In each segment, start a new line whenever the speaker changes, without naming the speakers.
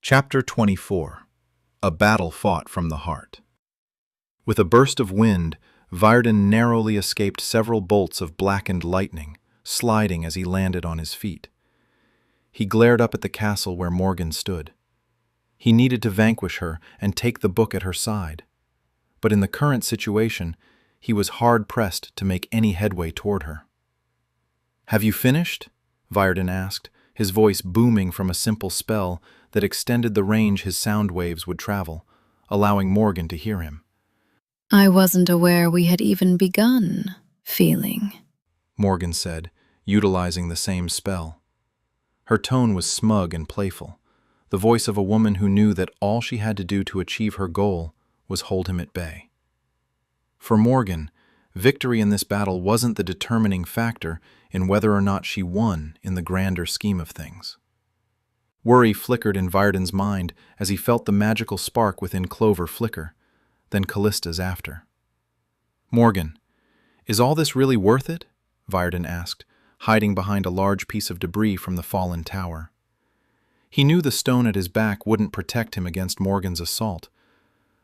Chapter 24. A Battle Fought from the Heart. With a burst of wind, Vyrden narrowly escaped several bolts of blackened lightning, sliding as he landed on his feet. He glared up at the castle where Morgan stood. He needed to vanquish her and take the book at her side. But in the current situation, he was hard-pressed to make any headway toward her. "Have you finished?" Vyrden asked, his voice booming from a simple spell that extended the range his sound waves would travel, allowing Morgan to hear him.
"I wasn't aware we had even begun feeling,"
Morgan said, utilizing the same spell. Her tone was smug and playful, the voice of a woman who knew that all she had to do to achieve her goal was hold him at bay. For Morgan, victory in this battle wasn't the determining factor in whether or not she won in the grander scheme of things. Worry flickered in Vyrden's mind as he felt the magical spark within Clover flicker, then Callista's after. "Morgan, is all this really worth it?" Vyrden asked, hiding behind a large piece of debris from the fallen tower. He knew the stone at his back wouldn't protect him against Morgan's assault,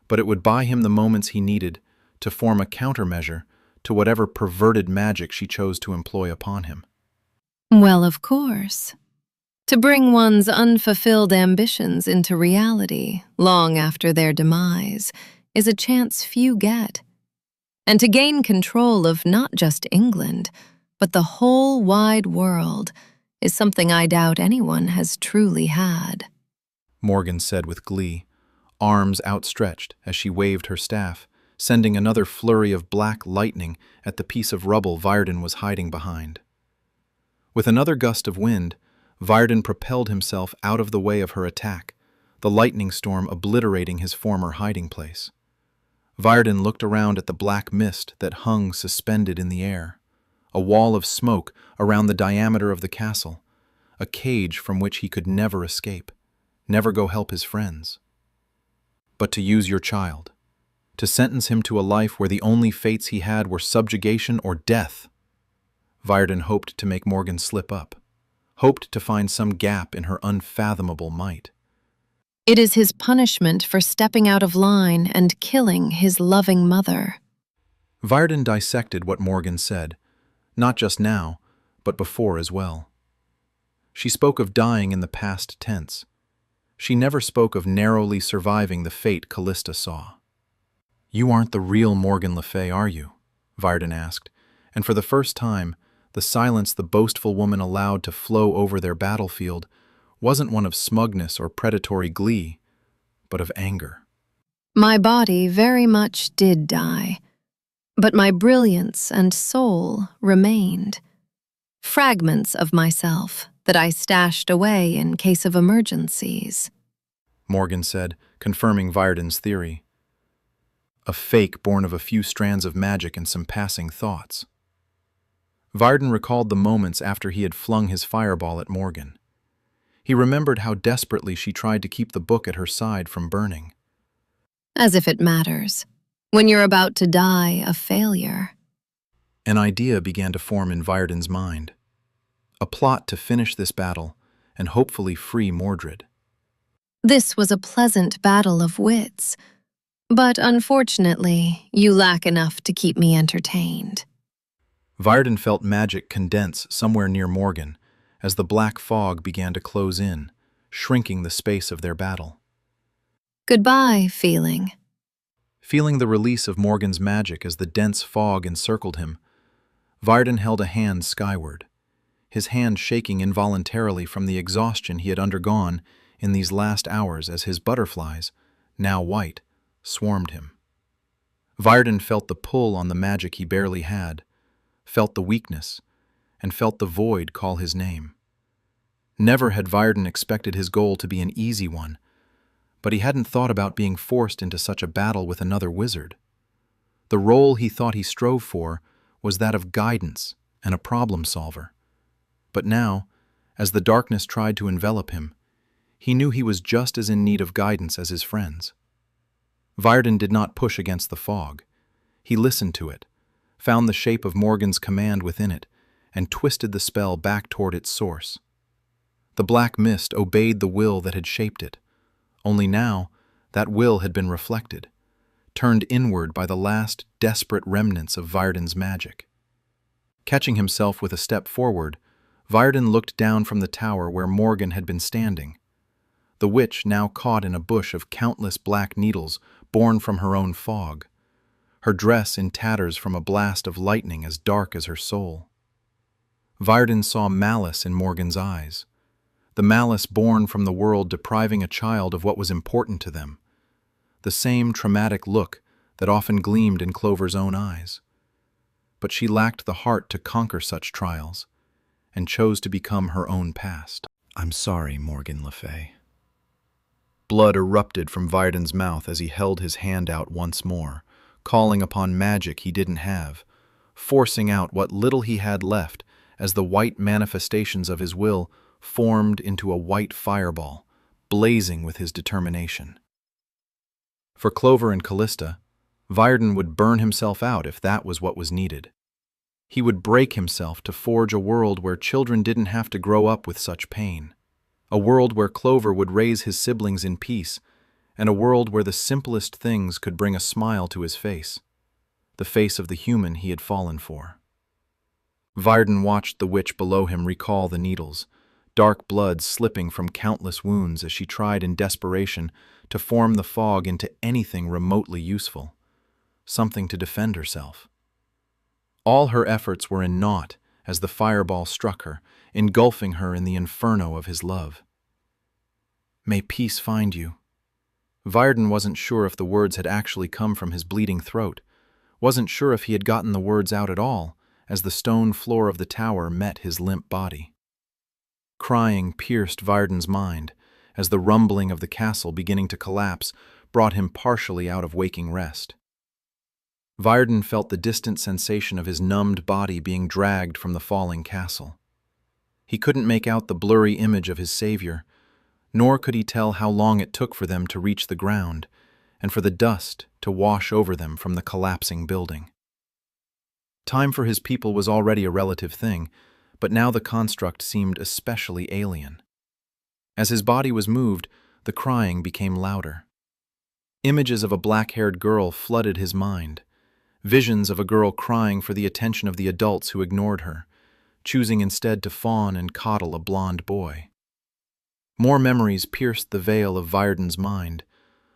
but it would buy him the moments he needed to form a countermeasure to whatever perverted magic she chose to employ upon him.
"Well, of course. To bring one's unfulfilled ambitions into reality long after their demise is a chance few get. And to gain control of not just England, but the whole wide world is something I doubt anyone has truly had,"
Morgan said with glee, arms outstretched as she waved her staff, sending another flurry of black lightning at the piece of rubble Vyrden was hiding behind. With another gust of wind, Vyrden propelled himself out of the way of her attack, the lightning storm obliterating his former hiding place. Vyrden looked around at the black mist that hung suspended in the air, a wall of smoke around the diameter of the castle, a cage from which he could never escape, never go help his friends. But to use your child, to sentence him to a life where the only fates he had were subjugation or death. Vyrden hoped to make Morgan slip up, hoped to find some gap in her unfathomable might.
"It is his punishment for stepping out of line and killing his loving mother."
Vyrden dissected what Morgan said, not just now, but before as well. She spoke of dying in the past tense. She never spoke of narrowly surviving the fate Callista saw. "You aren't the real Morgan Le Fay, are you?" Vyrden asked, and for the first time, the silence the boastful woman allowed to flow over their battlefield wasn't one of smugness or predatory glee, but of anger.
"My body very much did die, but my brilliance and soul remained. Fragments of myself that I stashed away in case of emergencies,"
Morgan said, confirming Vyrden's theory. A fake born of a few strands of magic and some passing thoughts. Vyrden recalled the moments after he had flung his fireball at Morgan. He remembered how desperately she tried to keep the book at her side from burning.
"As if it matters, when you're about to die a failure."
An idea began to form in Vyrden's mind. A plot to finish this battle and hopefully free Mordred.
"This was a pleasant battle of wits, but unfortunately, you lack enough to keep me entertained."
Vyrden felt magic condense somewhere near Morgan as the black fog began to close in, shrinking the space of their battle.
"Goodbye, feeling."
Feeling the release of Morgan's magic as the dense fog encircled him, Vyrden held a hand skyward, his hand shaking involuntarily from the exhaustion he had undergone in these last hours as his butterflies, now white, swarmed him. Vyrden felt the pull on the magic he barely had, felt the weakness, and felt the void call his name. Never had Vyrden expected his goal to be an easy one, but he hadn't thought about being forced into such a battle with another wizard. The role he thought he strove for was that of guidance and a problem solver. But now, as the darkness tried to envelop him, he knew he was just as in need of guidance as his friends. Vyrden did not push against the fog. He listened to it, found the shape of Morgan's command within it, and twisted the spell back toward its source. The black mist obeyed the will that had shaped it, Only now, that will had been reflected, turned inward by the last desperate remnants of Vyrden's magic. Catching himself with a step forward, Vyrden looked down from the tower where Morgan had been standing. The witch now caught in a bush of countless black needles born from her own fog, her dress in tatters from a blast of lightning as dark as her soul. Vyrden saw malice in Morgan's eyes, the malice born from the world depriving a child of what was important to them, the same traumatic look that often gleamed in Clover's own eyes. But she lacked the heart to conquer such trials, and chose to become her own past. "I'm sorry, Morgan Le Fay." Blood erupted from Vyrden's mouth as he held his hand out once more, calling upon magic he didn't have, forcing out what little he had left as the white manifestations of his will formed into a white fireball, blazing with his determination. For Clover and Callista, Vyrden would burn himself out if that was what was needed. He would break himself to forge a world where children didn't have to grow up with such pain, a world where Clover would raise his siblings in peace, and a world where the simplest things could bring a smile to his face, the face of the human he had fallen for. Vyrden watched the witch below him recall the needles, dark blood slipping from countless wounds as she tried in desperation to form the fog into anything remotely useful, something to defend herself. All her efforts were in naught as the fireball struck her, engulfing her in the inferno of his love. "May peace find you." Vyrden wasn't sure if the words had actually come from his bleeding throat, wasn't sure if he had gotten the words out at all as the stone floor of the tower met his limp body. Crying pierced Vyrden's mind as the rumbling of the castle beginning to collapse brought him partially out of waking rest. Vyrden felt the distant sensation of his numbed body being dragged from the falling castle. He couldn't make out the blurry image of his savior, nor could he tell how long it took for them to reach the ground and for the dust to wash over them from the collapsing building. Time for his people was already a relative thing, but now the construct seemed especially alien. As his body was moved, the crying became louder. Images of a black-haired girl flooded his mind, visions of a girl crying for the attention of the adults who ignored her, choosing instead to fawn and coddle a blond boy. More memories pierced the veil of Vyrden's mind,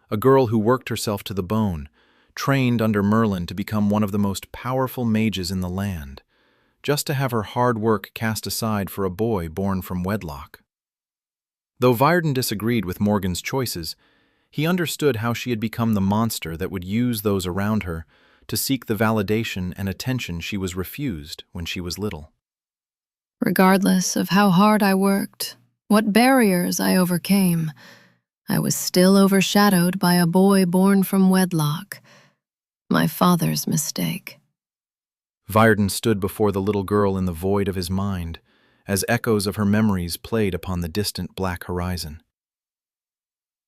a girl who worked herself to the bone, trained under Merlin to become one of the most powerful mages in the land, just to have her hard work cast aside for a boy born from wedlock. Though Vyrden disagreed with Morgan's choices, he understood how she had become the monster that would use those around her to seek the validation and attention she was refused when she was little.
Regardless of how hard I worked, what barriers I overcame, I was still overshadowed by a boy born from wedlock, my father's mistake.
Vyrden stood before the little girl in the void of his mind, as echoes of her memories played upon the distant black horizon.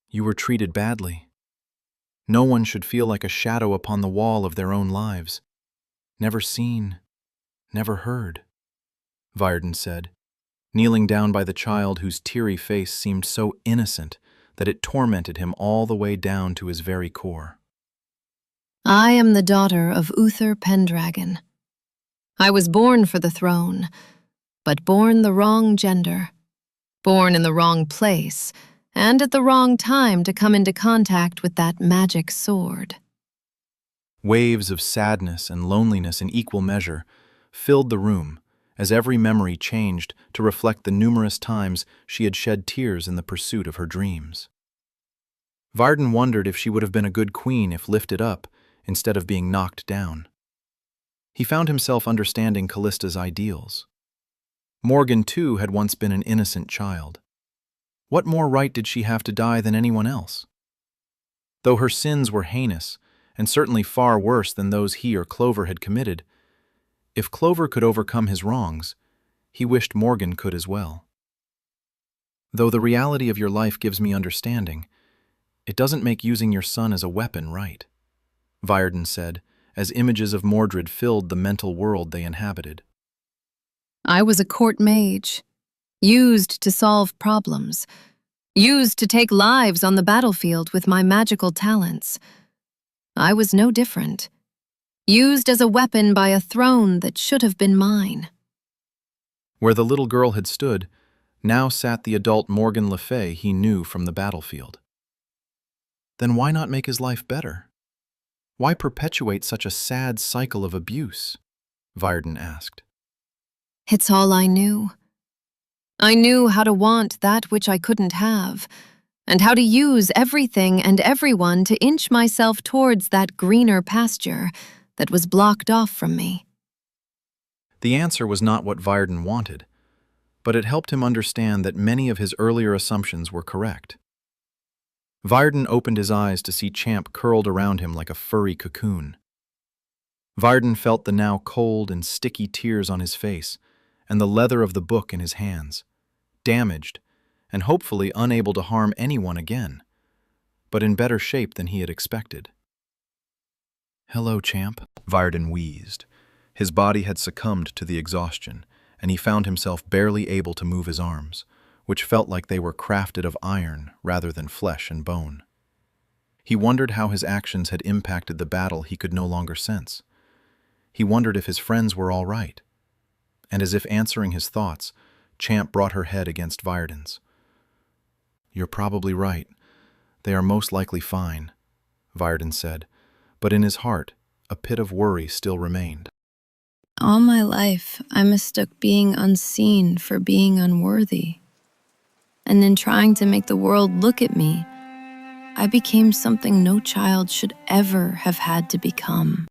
"You were treated badly. No one should feel like a shadow upon the wall of their own lives. Never seen, never heard," Vyrden said, kneeling down by the child whose teary face seemed so innocent that it tormented him all the way down to his very core.
I am the daughter of Uther Pendragon. I was born for the throne, but born the wrong gender, born in the wrong place, and at the wrong time to come into contact with that magic sword.
Waves of sadness and loneliness in equal measure filled the room as every memory changed to reflect the numerous times she had shed tears in the pursuit of her dreams. Vyrden wondered if she would have been a good queen if lifted up instead of being knocked down. He found himself understanding Callista's ideals. Morgan, too, had once been an innocent child. What more right did she have to die than anyone else? Though her sins were heinous, and certainly far worse than those he or Clover had committed, if Clover could overcome his wrongs, he wished Morgan could as well. "Though the reality of your life gives me understanding, it doesn't make using your son as a weapon right," Vyrden said, as images of Mordred filled the mental world they inhabited.
I was a court mage, used to solve problems, used to take lives on the battlefield with my magical talents. I was no different, used as a weapon by a throne that should have been mine.
Where the little girl had stood, now sat the adult Morgan Le Fay he knew from the battlefield. Then why not make his life better? Why perpetuate such a sad cycle of abuse? Vyrden asked.
It's all I knew. I knew how to want that which I couldn't have, and how to use everything and everyone to inch myself towards that greener pasture that was blocked off from me.
The answer was not what Vyrden wanted, but it helped him understand that many of his earlier assumptions were correct. Vyrden opened his eyes to see Champ curled around him like a furry cocoon. Vyrden felt the now cold and sticky tears on his face and the leather of the book in his hands, damaged and hopefully unable to harm anyone again, but in better shape than he had expected. "Hello, Champ," Vyrden wheezed. His body had succumbed to the exhaustion, and he found himself barely able to move his arms, which felt like they were crafted of iron rather than flesh and bone. He wondered how his actions had impacted the battle he could no longer sense. He wondered if his friends were all right. And as if answering his thoughts, Champ brought her head against Vyrden's. "You're probably right. They are most likely fine," Vyrden said, but in his heart, a pit of worry still remained.
All my life, I mistook being unseen for being unworthy. And in trying to make the world look at me, I became something no child should ever have had to become.